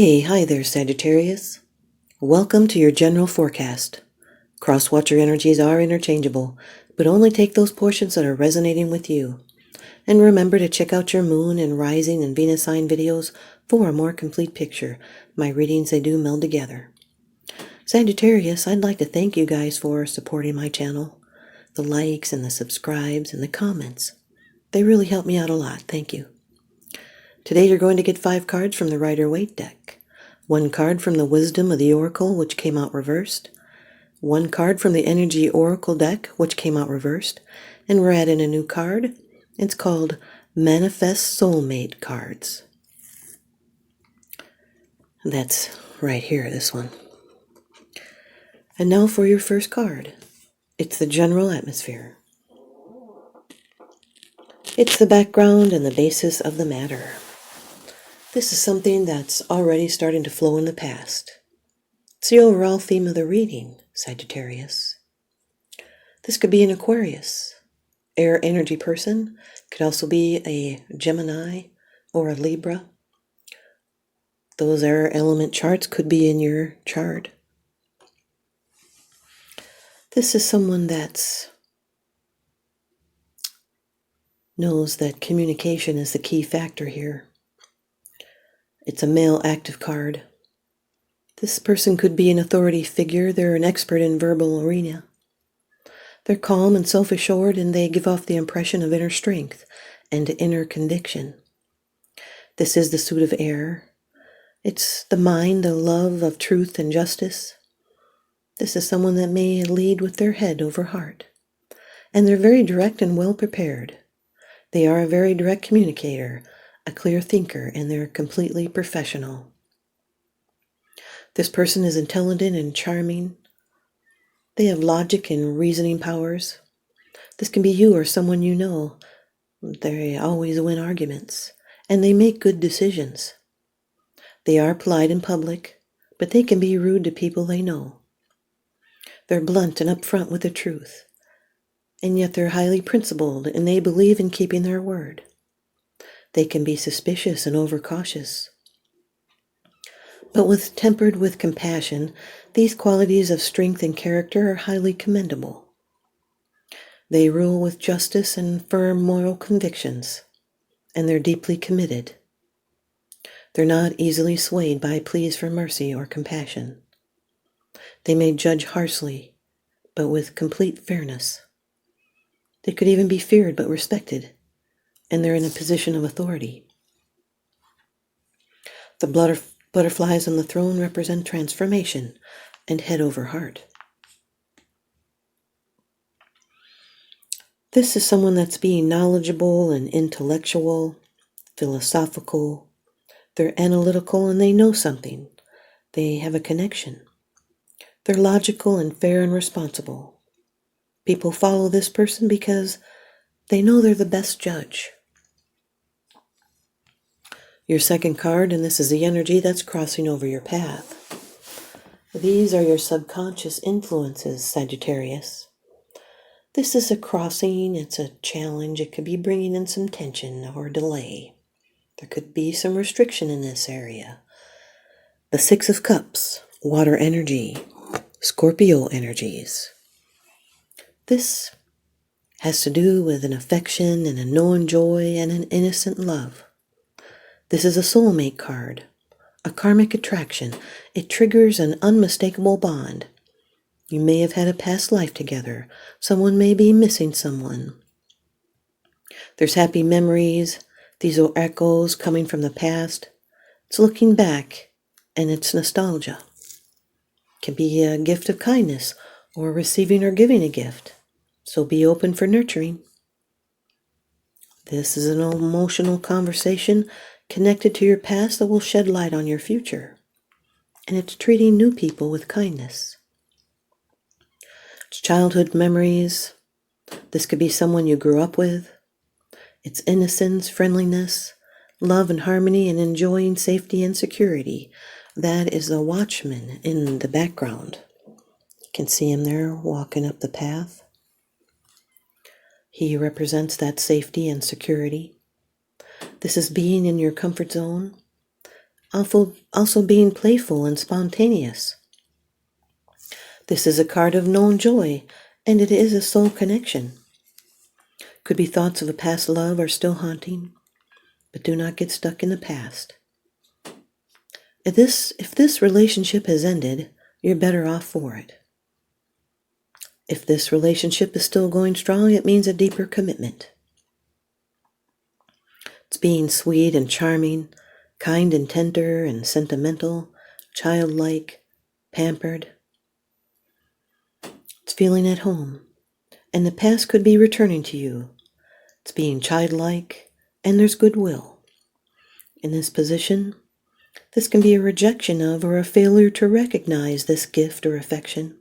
Hi there, Sagittarius. Welcome to your general forecast. Cross-watcher energies are interchangeable, but only take those portions that are resonating with you. And remember to check out your moon and rising and Venus sign videos for a more complete picture. My readings, they do meld together. Sagittarius, I'd like to thank you guys for supporting my channel. The likes and the subscribes and the comments. They really help me out a lot. Thank you. Today you're going to get 5 cards from the Rider-Waite deck. 1 card from the Wisdom of the Oracle, which came out reversed. 1 card from the Energy Oracle deck, which came out reversed. And we're adding a new card. It's called Manifest Soulmate Cards. That's right here, this one. And now for your first card. It's the general atmosphere. It's the background and the basis of the matter. This is something that's already starting to flow in the past. It's the overall theme of the reading, Sagittarius. This could be an Aquarius, air energy person. Could also be a Gemini or a Libra. Those air element charts could be in your chart. This is someone that knows that communication is the key factor here. It's a male active card. This person could be an authority figure. They're an expert in verbal arena. They're calm and self-assured, and they give off the impression of inner strength and inner conviction. This is the suit of air. It's the mind, the love of truth and justice. This is someone that may lead with their head over heart. And they're very direct and well prepared. They are a very direct communicator, a clear thinker, and they're completely professional. This person is intelligent and charming. They have logic and reasoning powers. This can be you or someone you know. They always win arguments, and they make good decisions. They are polite in public, but they can be rude to people they know. They're blunt and upfront with the truth, and yet they're highly principled, and they believe in keeping their word. They can be suspicious and overcautious. But tempered with compassion, these qualities of strength and character are highly commendable. They rule with justice and firm moral convictions, and they're deeply committed. They're not easily swayed by pleas for mercy or compassion. They may judge harshly, but with complete fairness. They could even be feared but respected, and they're in a position of authority. The butterflies on the throne represent transformation and head over heart. This is someone that's being knowledgeable and intellectual, philosophical. They're analytical and they know something. They have a connection. They're logical and fair and responsible. People follow this person because they know they're the best judge. Your second card, and this is the energy that's crossing over your path. These are your subconscious influences, Sagittarius. This is a crossing, it's a challenge, it could be bringing in some tension or delay. There could be some restriction in this area. The 6 of Cups, water energy, Scorpio energies. This has to do with an affection and a known joy and an innocent love. This is a soulmate card, a karmic attraction. It triggers an unmistakable bond. You may have had a past life together. Someone may be missing someone. There's happy memories. These are echoes coming from the past. It's looking back, and it's nostalgia. It can be a gift of kindness or receiving or giving a gift. So be open for nurturing. This is an emotional conversation connected to your past that will shed light on your future. And it's treating new people with kindness. It's childhood memories. This could be someone you grew up with. It's innocence, friendliness, love and harmony, and enjoying safety and security. That is the watchman in the background. You can see him there walking up the path. He represents that safety and security. This is being in your comfort zone, also being playful and spontaneous. This is a card of known joy, and it is a soul connection. Could be thoughts of a past love are still haunting, but do not get stuck in the past. If this relationship has ended, you're better off for it. If this relationship is still going strong, it means a deeper commitment. It's being sweet and charming, kind and tender and sentimental, childlike, pampered. It's feeling at home, and the past could be returning to you. It's being childlike, and there's goodwill. In this position, this can be a rejection of or a failure to recognize this gift or affection.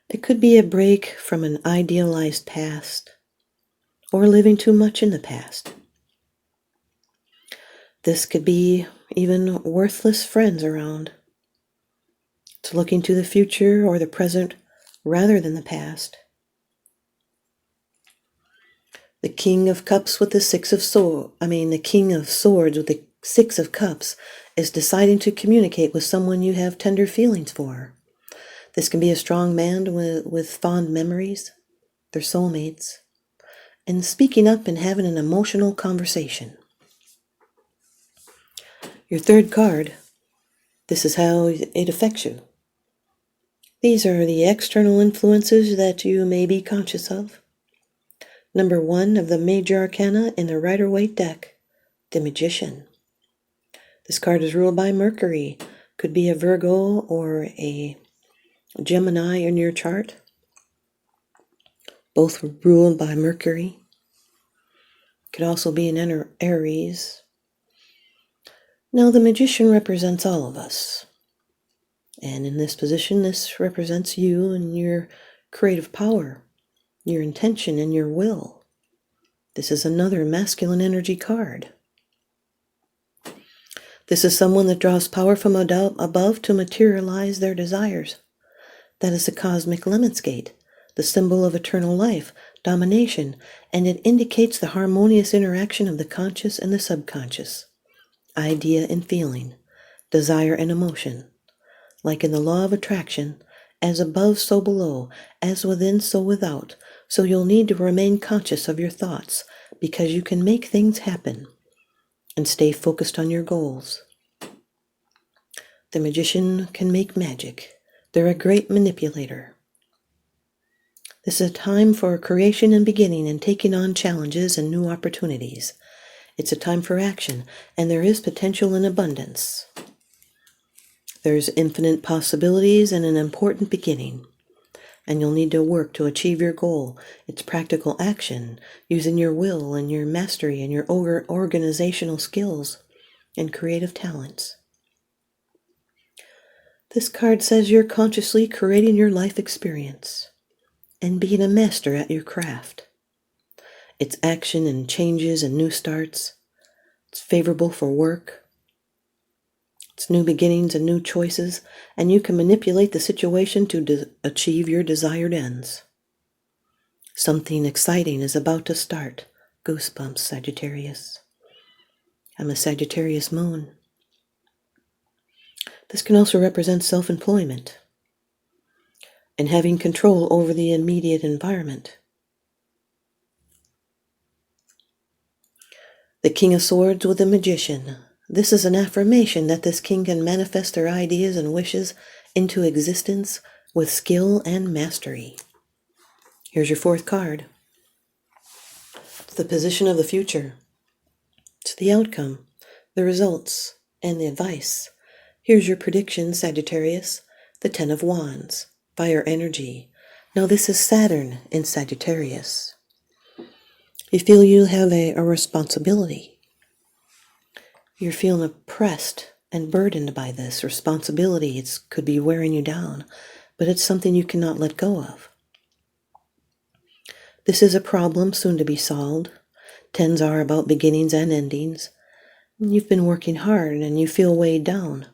It could be a break from an idealized past or living too much in the past. This could be even worthless friends around. It's looking to the future or the present rather than the past. The King of Cups with the the King of Swords with the Six of Cups is deciding to communicate with someone you have tender feelings for. This can be a strong man with fond memories, their soulmates, and speaking up and having an emotional conversation. Your third card, this is how it affects you. These are the external influences that you may be conscious of. Number 1 of the major arcana in the Rider-Waite deck, the Magician. This card is ruled by Mercury. Could be a Virgo or a Gemini in your chart. Both ruled by Mercury. Could also be an Aries. Now, the Magician represents all of us. And in this position, this represents you and your creative power, your intention, and your will. This is another masculine energy card. This is someone that draws power from above to materialize their desires. That is the cosmic lemon skate, the symbol of eternal life, domination, and it indicates the harmonious interaction of the conscious and the subconscious, idea and feeling, desire and emotion. Like in the law of attraction, as above, so below, as within, so without. So you'll need to remain conscious of your thoughts because you can make things happen and stay focused on your goals. The Magician can make magic. They're a great manipulator. This is a time for creation and beginning and taking on challenges and new opportunities. It's a time for action, and there is potential in abundance. There's infinite possibilities and an important beginning, and you'll need to work to achieve your goal. It's practical action, using your will and your mastery and your organizational skills and creative talents. This card says you're consciously creating your life experience and being a master at your craft. It's action and changes and new starts. It's favorable for work. It's new beginnings and new choices, and you can manipulate the situation to achieve your desired ends. Something exciting is about to start. Goosebumps, Sagittarius. I'm a Sagittarius moon. This can also represent self-employment and having control over the immediate environment. The King of Swords with the Magician. This is an affirmation that this king can manifest their ideas and wishes into existence with skill and mastery. Here's your fourth card. It's the position of the future. It's the outcome, the results, and the advice. Here's your prediction, Sagittarius. The Ten of Wands, fire energy. Now this is Saturn in Sagittarius. You feel you have a responsibility. You're feeling oppressed and burdened by this responsibility. It could be wearing you down, but it's something you cannot let go of. This is a problem soon to be solved. Tens are about beginnings and endings. You've been working hard and you feel weighed down.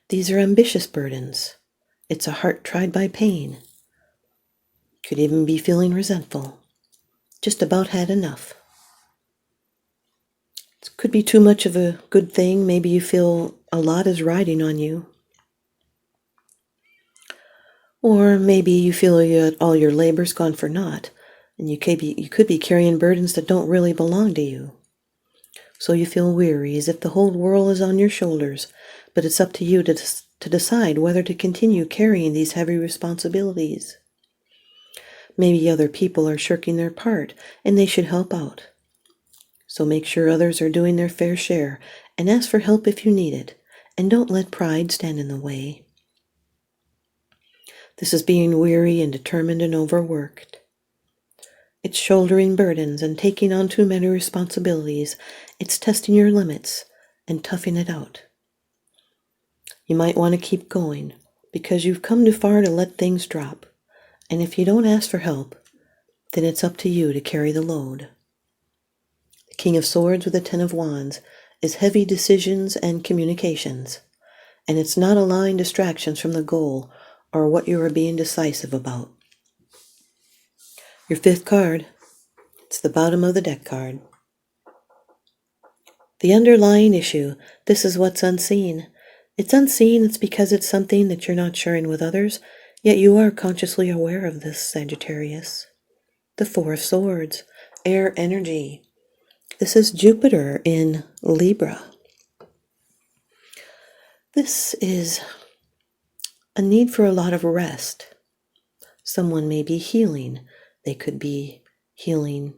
These are ambitious burdens. It's a heart tried by pain. Could even be feeling resentful. Just about had enough. It could be too much of a good thing. Maybe you feel a lot is riding on you. Or maybe you feel all your labor's gone for naught, and you could be carrying burdens that don't really belong to you. So you feel weary, as if the whole world is on your shoulders, but it's up to you to decide whether to continue carrying these heavy responsibilities. Maybe other people are shirking their part, and they should help out. So make sure others are doing their fair share, and ask for help if you need it, and don't let pride stand in the way. This is being weary and determined and overworked. It's shouldering burdens and taking on too many responsibilities. It's testing your limits and toughing it out. You might want to keep going because you've come too far to let things drop. And if you don't ask for help, then it's up to you to carry the load. The King of Swords with the Ten of Wands is heavy decisions and communications. And it's not allowing distractions from the goal or what you are being decisive about. Your fifth card, it's the bottom of the deck card. The underlying issue, this is what's unseen. It's unseen, it's because it's something that you're not sharing with others, yet you are consciously aware of this, Sagittarius. The Four of Swords, air energy. This is Jupiter in Libra. This is a need for a lot of rest. Someone may be healing. They could be healing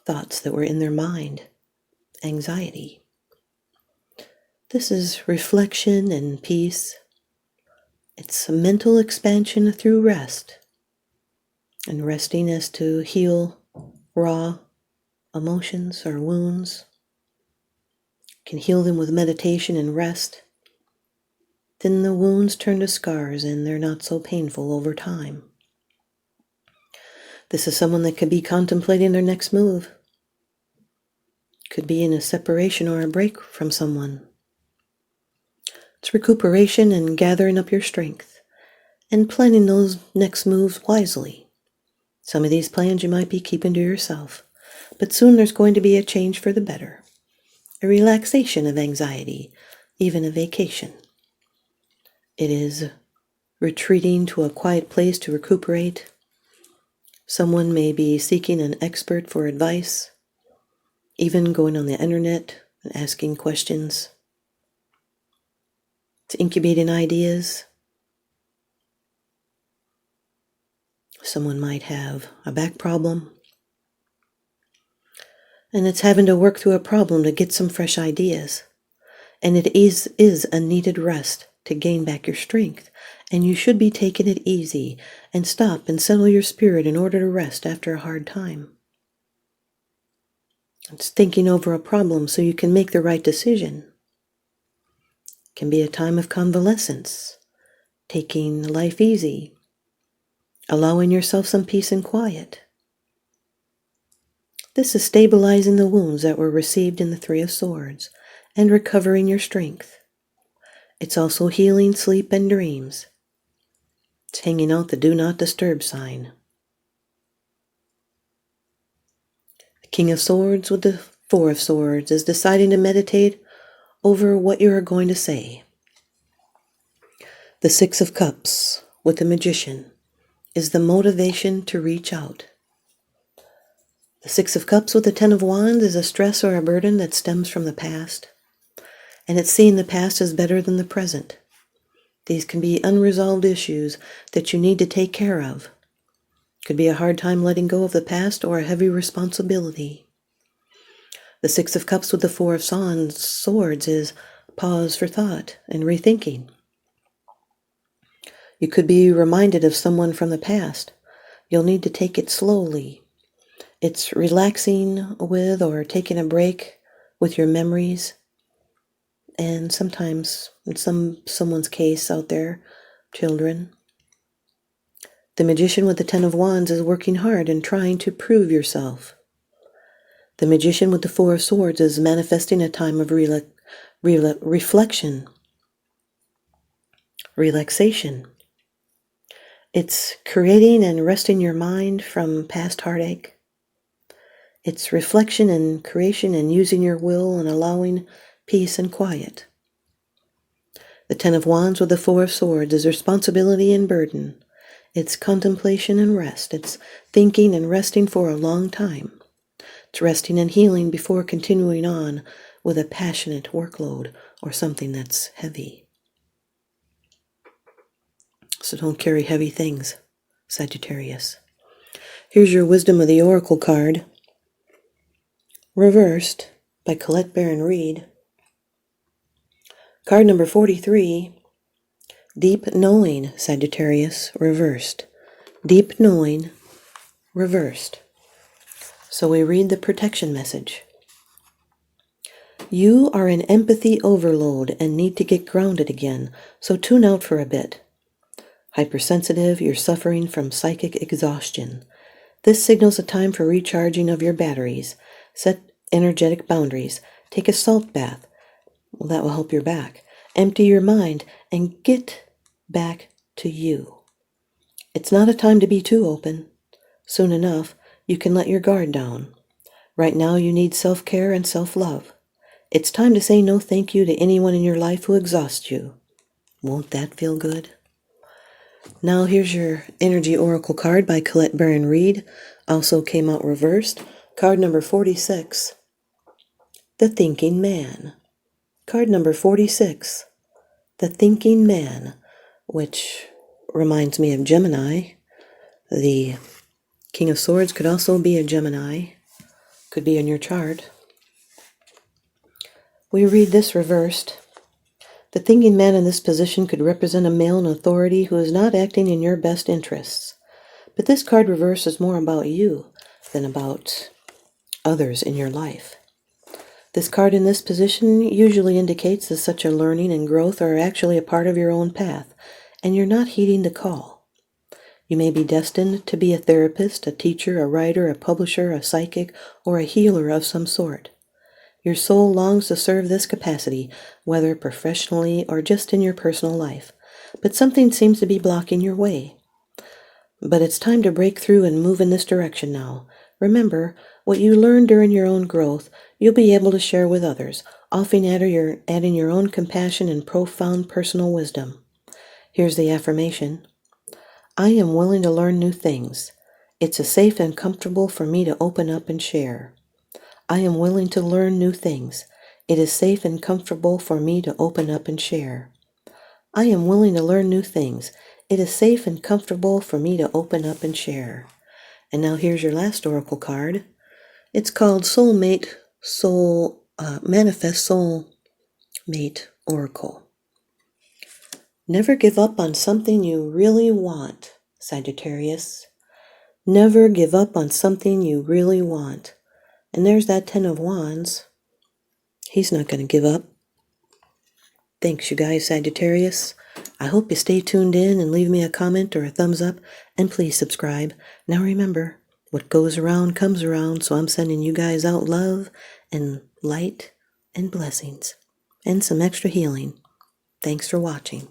thoughts that were in their mind, anxiety. This is reflection and peace. It's a mental expansion through rest. And resting is to heal raw emotions or wounds. You can heal them with meditation and rest. Then the wounds turn to scars and they're not so painful over time. This is someone that could be contemplating their next move. Could be in a separation or a break from someone. It's recuperation and gathering up your strength and planning those next moves wisely. Some of these plans you might be keeping to yourself, but soon there's going to be a change for the better. A relaxation of anxiety, even a vacation. It is retreating to a quiet place to recuperate. Someone may be seeking an expert for advice, even going on the internet and asking questions. It's incubating ideas. Someone might have a back problem, and it's having to work through a problem to get some fresh ideas. And it is a needed rest to gain back your strength, and you should be taking it easy and stop and settle your spirit in order to rest after a hard time. It's thinking over a problem so you can make the right decision. It can be a time of convalescence, taking life easy, allowing yourself some peace and quiet. This is stabilizing the wounds that were received in the Three of Swords and recovering your strength. It's also healing sleep and dreams. It's hanging out the Do Not Disturb sign. The King of Swords with the Four of Swords is deciding to meditate over what you are going to say. The Six of Cups with the Magician is the motivation to reach out. The Six of Cups with the Ten of Wands is a stress or a burden that stems from the past, and it's seeing the past as better than the present. These can be unresolved issues that you need to take care of. Could be a hard time letting go of the past or a heavy responsibility. The Six of Cups with the Four of Swords is pause for thought and rethinking. You could be reminded of someone from the past. You'll need to take it slowly. It's relaxing with or taking a break with your memories. And sometimes, in someone's case out there, children. The Magician with the Ten of Wands is working hard and trying to prove yourself. The Magician with the Four of Swords is manifesting a time of reflection, relaxation. It's creating and resting your mind from past heartache. It's reflection and creation and using your will and allowing peace and quiet. The Ten of Wands with the Four of Swords is responsibility and burden. It's contemplation and rest. It's thinking and resting for a long time. It's resting and healing before continuing on with a passionate workload or something that's heavy. So don't carry heavy things, Sagittarius. Here's your Wisdom of the Oracle card, reversed by Colette Baron Reed. Card number 43, Deep Knowing, Sagittarius, reversed. Deep Knowing, reversed. So we read the protection message. You are in empathy overload and need to get grounded again, so tune out for a bit. Hypersensitive, you're suffering from psychic exhaustion. This signals a time for recharging of your batteries. Set energetic boundaries. Take a salt bath. Well, that will help your back. Empty your mind and get back to you. It's not a time to be too open. Soon enough, you can let your guard down. Right now, you need self-care and self-love. It's time to say no thank you to anyone in your life who exhausts you. Won't that feel good? Now here's your Energy Oracle card by Colette Baron Reed. Also came out reversed. Card number 46, The Thinking Man. Card number 46, The Thinking Man, which reminds me of Gemini. The King of Swords could also be a Gemini. Could be in your chart. We read this reversed. The thinking man in this position could represent a male in authority who is not acting in your best interests. But this card reverse is more about you than about others in your life. This card in this position usually indicates that such a learning and growth are actually a part of your own path, and you're not heeding the call. You may be destined to be a therapist, a teacher, a writer, a publisher, a psychic, or a healer of some sort. Your soul longs to serve this capacity, whether professionally or just in your personal life, but something seems to be blocking your way. But it's time to break through and move in this direction now. Remember, what you learn during your own growth, you'll be able to share with others, often adding your own compassion and profound personal wisdom. Here's the affirmation. I am willing to learn new things. It's safe and comfortable for me to open up and share. I am willing to learn new things. It is safe and comfortable for me to open up and share. I am willing to learn new things. It is safe and comfortable for me to open up and share. And now here's your last oracle card. It's called Manifest Soulmate Oracle. Never give up on something you really want, Sagittarius. Never give up on something you really want. And there's that Ten of Wands. He's not going to give up. Thanks, you guys, Sagittarius. I hope you stay tuned in and leave me a comment or a thumbs up. And please subscribe. Now remember, what goes around comes around. So I'm sending you guys out love and light and blessings. And some extra healing. Thanks for watching.